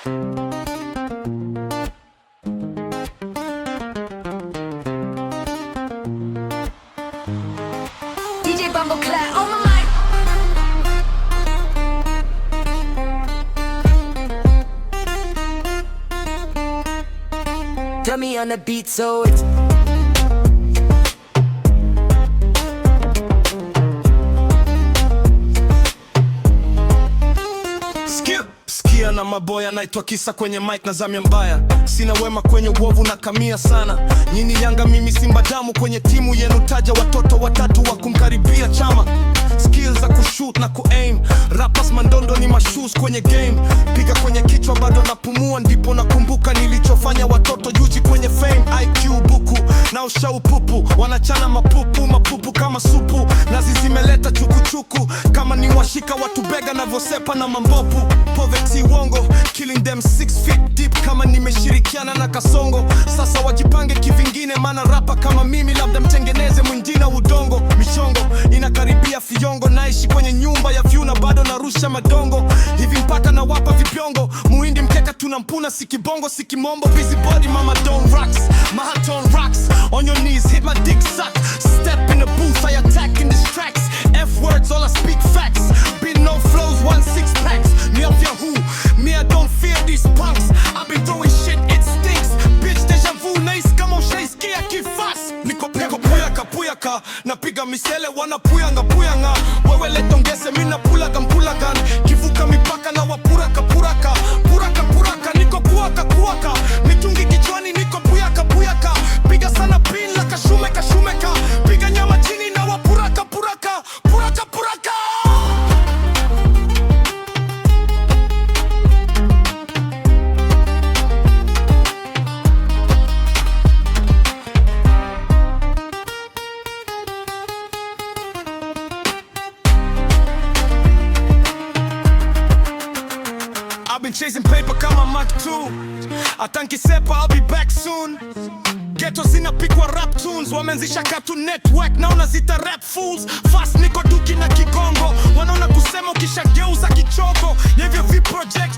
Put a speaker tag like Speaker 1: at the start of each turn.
Speaker 1: DJ Bumbleclad on my mic. Tell me on the beat so it's
Speaker 2: Sikia na maboya naitwa Kisa kwenye mic na zamia mbaya. Sina wema kwenye uovu na kamia sana. Nyini Yanga mimi Simba damu kwenye timu yenu taja watoto watatu wa kumkaribia chama. Skills za kushoot na kuaim. Rappers mandondo ni mashoes kwenye game. Piga kwenye kichwa bado napumua ndipo nakumbuka nilichofanya watoto juzi kwenye fame. IQ buku na ushaupupu wanachana mapupu kama supu. Nazi zimeleta chukuchuku kama ni washika watu bega na vosepa na mambopu. Poverty wongo killing them 6 feet deep kama nimeshirikiana na Kasongo. Sasa wajipange kivingine maana rapa kama mimi labda mtengeneze mwingine udongo. Michongo inakaribia fiongo naishi kwenye nyumba ya view na bado narusha madongo. Hivi mpaka na wapa vipiongo muhindi mkeka tunampuna sikibongo sikimombo. Busy body mama don't rocks Mahaton rocks on your knees hit my dick suck. Step in the booth I attack in these tracks. F words all I speak facts. Beat no flows 1-6 packs. Me off your who me I don't fear these punks. I've been throwing shit it stinks. Bitch deja vu nice kama ushaisikia kifas. Niko puyaka napiga misele wanapuyanga wewe letongese mina pulagan kivuka mipaka na wapuraka niko kuwaka mitungi kichwani niko puyaka piga sana pin la kashumeka piga nyama chini na wapuraka I've been chasing paper kama Mark 2. Atankisepa I'll be back soon. Ghetto zinapikwa rap tunes. Wamenzisha Cartoon Network na unazita rap fools. Fast niko duki na kigongo. Wanaona kusema ukishageuza kichoko. Hivyo vi project